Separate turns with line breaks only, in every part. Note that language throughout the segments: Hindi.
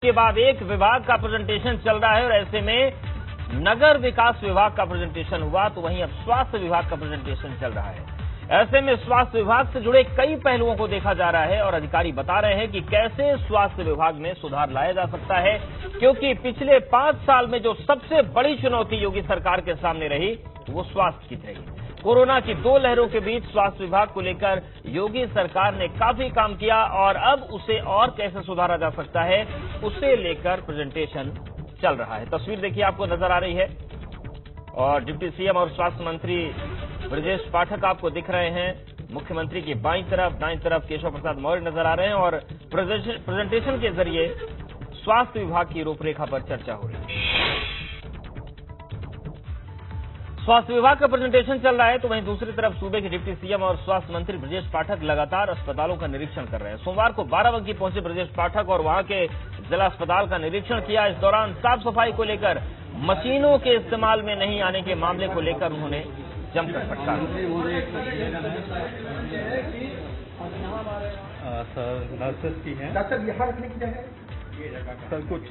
के बाद एक विभाग का प्रेजेंटेशन चल रहा है और ऐसे में नगर विकास विभाग का प्रेजेंटेशन हुआ तो वहीं अब स्वास्थ्य विभाग का प्रेजेंटेशन चल रहा है। ऐसे में स्वास्थ्य विभाग से जुड़े कई पहलुओं को देखा जा रहा है और अधिकारी बता रहे हैं कि कैसे स्वास्थ्य विभाग में सुधार लाया जा सकता है, क्योंकि पिछले 5 साल में जो सबसे बड़ी चुनौती योगी सरकार के सामने रही वो स्वास्थ्य की रही। कोरोना की 2 लहरों के बीच स्वास्थ्य विभाग को लेकर योगी सरकार ने काफी काम किया और अब उसे और कैसे सुधारा जा सकता है उसे लेकर प्रेजेंटेशन चल रहा है। तस्वीर देखिए आपको नजर आ रही है और डिप्टी सीएम और स्वास्थ्य मंत्री ब्रजेश पाठक आपको दिख रहे हैं। मुख्यमंत्री की बाईं तरफ दाईं तरफ केशव प्रसाद मौर्य नजर आ रहे हैं और प्रेजेंटेशन के जरिए स्वास्थ्य विभाग की रूपरेखा पर चर्चा हो रही है। स्वास्थ्य विभाग का प्रेजेंटेशन चल रहा है तो वहीं दूसरी तरफ सूबे के डिप्टी सीएम और स्वास्थ्य मंत्री ब्रजेश पाठक लगातार अस्पतालों का निरीक्षण कर रहे हैं। सोमवार को बाराबंकी पहुंचे ब्रजेश पाठक और वहां के जिला अस्पताल का निरीक्षण किया। इस दौरान साफ सफाई को लेकर मशीनों के इस्तेमाल में नहीं आने के मामले को लेकर उन्होंने जमकर फटकार।
सर नर्सेस की हैं
डॉक्टर यहाँ रखने की जगह
सर कुछ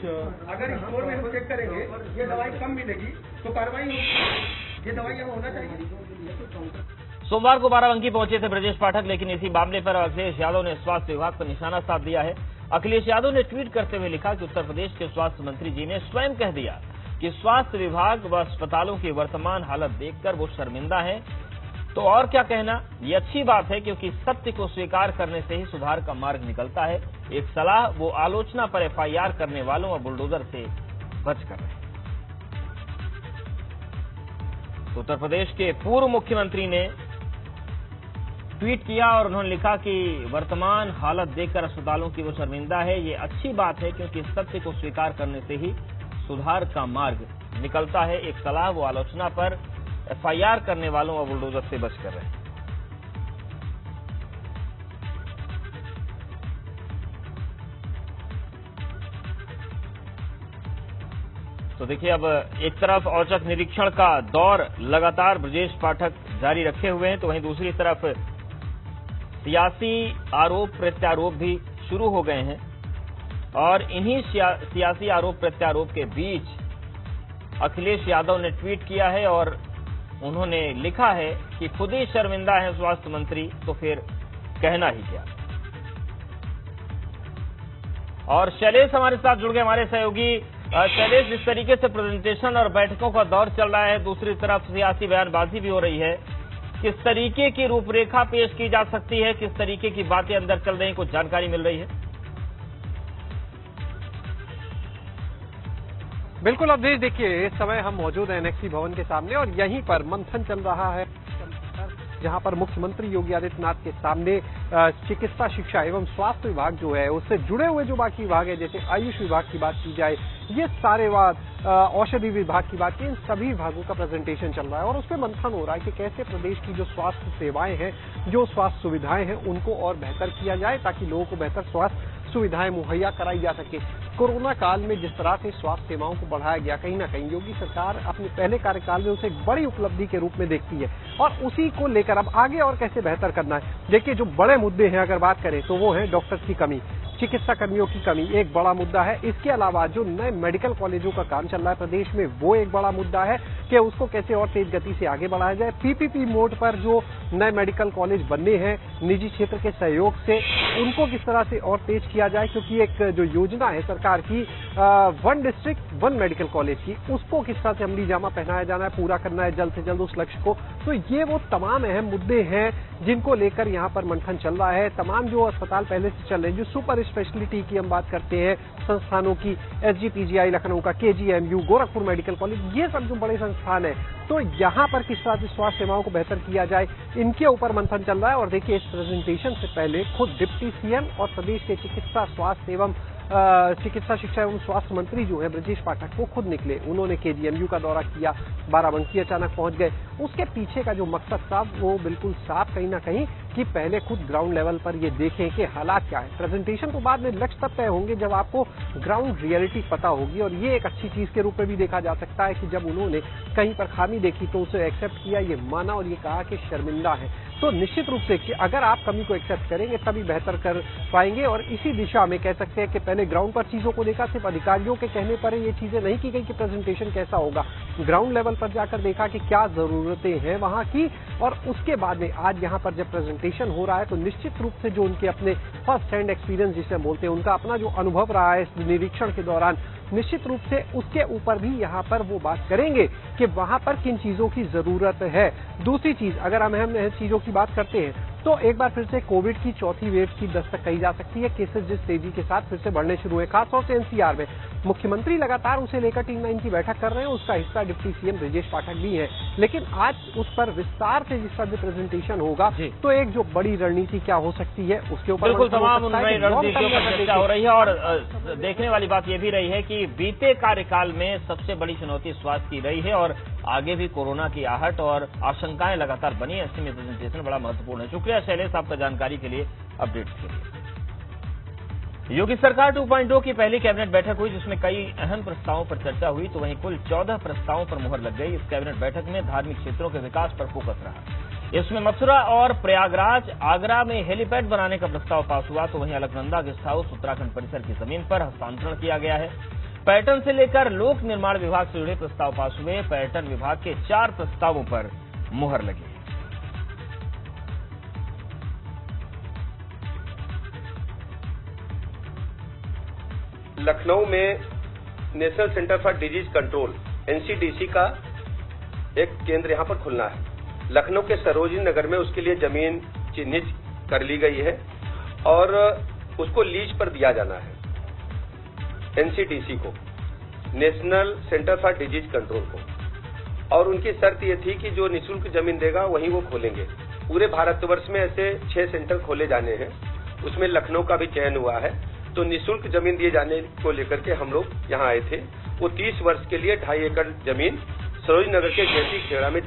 अगर स्टोर में हम चेक करेंगे ये दवाई कम मिलेगी तो कार्रवाई होगी। ये दवाई यहाँ होना चाहिए।
सोमवार को बाराबंकी पहुंचे थे ब्रजेश पाठक, लेकिन इसी मामले पर अखिलेश यादव ने स्वास्थ्य विभाग पर निशाना साध दिया है। अखिलेश यादव ने ट्वीट करते हुए लिखा कि उत्तर प्रदेश के स्वास्थ्य मंत्री जी ने स्वयं कह दिया कि स्वास्थ्य विभाग व अस्पतालों की वर्तमान हालत देखकर वो शर्मिंदा है। तो और क्या कहना, ये अच्छी बात है क्योंकि सत्य को स्वीकार करने से ही सुधार का मार्ग निकलता है। एक सलाह, वो आलोचना पर एफआईआर करने वालों और बुलडोजर से बचकर रहे। तो उत्तर प्रदेश के पूर्व मुख्यमंत्री ने ट्वीट किया और उन्होंने लिखा कि वर्तमान हालत देखकर अस्पतालों की वो शर्मिंदा है। ये अच्छी बात है क्योंकि सत्य को स्वीकार करने से ही सुधार का मार्ग निकलता है। एक सलाह, वो आलोचना पर एफआईआर करने वालों और बुलडोजर से बचकर रहे। तो देखिए, अब एक तरफ औचक निरीक्षण का दौर लगातार ब्रजेश पाठक जारी रखे हुए हैं तो वहीं दूसरी तरफ सियासी आरोप प्रत्यारोप भी शुरू हो गए हैं और इन्हीं सियासी आरोप प्रत्यारोप के बीच अखिलेश यादव ने ट्वीट किया है और उन्होंने लिखा है कि खुद ही शर्मिंदा है स्वास्थ्य मंत्री, तो फिर कहना ही क्या। और शैलेश हमारे साथ जुड़ गए, हमारे सहयोगी। शैलेश, जिस तरीके से प्रेजेंटेशन और बैठकों का दौर चल रहा है, दूसरी तरफ सियासी बयानबाजी भी हो रही है, किस तरीके की रूपरेखा पेश की जा सकती है, किस तरीके की बातें अंदर चल रही हैं, कुछ जानकारी मिल रही है?
बिल्कुल अवधेश, देखिए इस समय हम मौजूद हैं एनएक्सी भवन के सामने और यहीं पर मंथन चल रहा है जहां पर मुख्यमंत्री योगी आदित्यनाथ के सामने चिकित्सा शिक्षा एवं स्वास्थ्य विभाग जो है उससे जुड़े हुए जो बाकी विभाग है, जैसे आयुष विभाग की बात की जाए, ये सारे बात औषधि विभाग की बात की, इन सभी विभागों का प्रेजेंटेशन चल रहा है और उसमें मंथन हो रहा है कि कैसे प्रदेश की जो स्वास्थ्य सेवाएं हैं, जो स्वास्थ्य सुविधाएं हैं, उनको और बेहतर किया जाए ताकि लोगों को बेहतर स्वास्थ्य सुविधाएं मुहैया कराई जा सके। कोरोना काल में जिस तरह से स्वास्थ्य सेवाओं को बढ़ाया गया, कहीं ना कहीं योगी सरकार अपने पहले कार्यकाल में उसे एक बड़ी उपलब्धि के रूप में देखती है और उसी को लेकर अब आगे और कैसे बेहतर करना है। देखिए, जो बड़े मुद्दे हैं अगर बात करें तो वो है डॉक्टर्स की कमी, चिकित्सा कर्मियों की कमी एक बड़ा मुद्दा है। इसके अलावा जो नए मेडिकल कॉलेजों का काम चल रहा है प्रदेश में, वो एक बड़ा मुद्दा है कि उसको कैसे और तेज गति से आगे बढ़ाया जाए। पीपीपी मोड पर जो नए मेडिकल कॉलेज बनने हैं निजी क्षेत्र के सहयोग से, उनको किस तरह से और तेज किया जाए, क्योंकि एक जो योजना है सरकार की 1 डिस्ट्रिक्ट 1 मेडिकल कॉलेज की, उसको किस तरह से अमली जामा पहनाया जाना है, पूरा करना है जल्द से जल्द उस लक्ष्य को। तो ये वो तमाम अहम मुद्दे हैं जिनको लेकर यहाँ पर मंथन चल रहा है। तमाम जो अस्पताल पहले से चल रहे हैं, जो सुपर स्पेशलिटी की हम बात करते हैं संस्थानों की, एसजीपीजीआई लखनऊ का, केजीएमयू, गोरखपुर मेडिकल कॉलेज, ये सब जो बड़े संस्थान है, तो यहाँ पर किस तरह से स्वास्थ्य सेवाओं को बेहतर किया जाए, इनके ऊपर मंथन चल रहा है। और देखिए, इस प्रेजेंटेशन से पहले खुद डिप्टी सीएम और प्रदेश के चिकित्सा स्वास्थ्य एवं चिकित्सा शिक्षा एवं स्वास्थ्य मंत्री जो है ब्रजेश पाठक, वो खुद निकले। उन्होंने केजीएमयू का दौरा किया, बाराबंकी अचानक पहुंच गए उसके पीछे का जो मकसद था वो बिल्कुल साफ कहीं ना कहीं कि पहले खुद ग्राउंड लेवल पर ये देखें कि हालात क्या है। प्रेजेंटेशन तो बाद में लक्ष्य तब तय होंगे जब आपको ग्राउंड रियलिटी पता होगी, और ये एक अच्छी चीज के रूप में भी देखा जा सकता है कि जब उन्होंने कहीं पर खामी देखी तो उसे एक्सेप्ट किया, ये माना और ये कहा कि शर्मिंदा है। तो निश्चित रूप से कि अगर आप कमी को एक्सेप्ट करेंगे तभी बेहतर कर पाएंगे, और इसी दिशा में कह सकते हैं कि पहले ग्राउंड पर चीजों को देखा, सिर्फ अधिकारियों के कहने पर ये चीजें नहीं की गई कि प्रेजेंटेशन कैसा होगा, ग्राउंड लेवल पर जाकर देखा कि क्या जरूरतें हैं वहां की, और उसके बाद में आज यहाँ पर जब प्रेजेंटेशन हो रहा है तो निश्चित रूप से जो उनके अपने फर्स्ट हैंड एक्सपीरियंस जिसे बोलते हैं, उनका अपना जो अनुभव रहा है इस निरीक्षण के दौरान, निश्चित रूप से उसके ऊपर भी यहाँ पर वो बात करेंगे कि वहां पर किन चीजों की जरूरत है। दूसरी चीज, अगर हम चीजों की बात करते हैं तो एक बार फिर से कोविड की चौथी वेव की दस्तक कही जा सकती है। केसेस जिस तेजी के साथ फिर से बढ़ने शुरू हुए, खासतौर से एनसीआर में, मुख्यमंत्री लगातार उसे लेकर टीम 9 की बैठक कर रहे हैं, उसका हिस्सा डिप्टी सीएम ब्रजेश पाठक भी है, लेकिन आज उस पर विस्तार से जिस पर प्रेजेंटेशन होगा तो एक जो बड़ी रणनीति क्या हो सकती है उसके ऊपर
बिल्कुल तमाम रणनीतियों पर चर्चा हो रही है। और देखने वाली बात यह भी रही है कि बीते कार्यकाल में सबसे बड़ी चुनौती स्वास्थ्य की रही है, और आगे भी कोरोना की आहट और आशंकाएं लगातार बनी है। ऐसे में प्रेजेंटेशन बड़ा महत्वपूर्ण है। शुक्रिया शैलेश आपका जानकारी के लिए, अपडेट्स के लिए। योगी सरकार 2.0 की पहली कैबिनेट बैठक हुई जिसमें कई अहम प्रस्तावों पर चर्चा हुई, तो वहीं कुल 14 प्रस्तावों पर मुहर लग गई। इस कैबिनेट बैठक में धार्मिक क्षेत्रों के विकास पर फोकस रहा। इसमें मथुरा और प्रयागराज, आगरा में हेलीपैड बनाने का प्रस्ताव पास हुआ, तो वहीं अलकनंदा गेस्ट हाउस उत्तराखंड परिसर की जमीन पर हस्तांतरण किया गया है। पर्यटन से लेकर लोक निर्माण विभाग से जुड़े प्रस्ताव पास हुए। पर्यटन विभाग के 4 प्रस्तावों पर मुहर लगी।
लखनऊ में national centre for disease control NCDC का एक केंद्र यहां पर खुलना है। लखनऊ के सरोजिनी नगर में उसके लिए जमीन चिन्हित कर ली गई है और उसको लीज पर दिया जाना है एनसीडीसी को, national centre for disease control को। और उनकी शर्त ये थी कि जो निःशुल्क जमीन देगा वहीं वो खोलेंगे। पूरे भारतवर्ष में ऐसे 6 सेंटर खोले जाने हैं, उसमें लखनऊ का भी चयन हुआ है। तो निःशुल्क जमीन दिए जाने को लेकर के हम लोग यहाँ आए थे। वो 30 वर्ष के लिए 2.5 एकड़ जमीन सरोजिनी नगर के जैसी खेड़ा में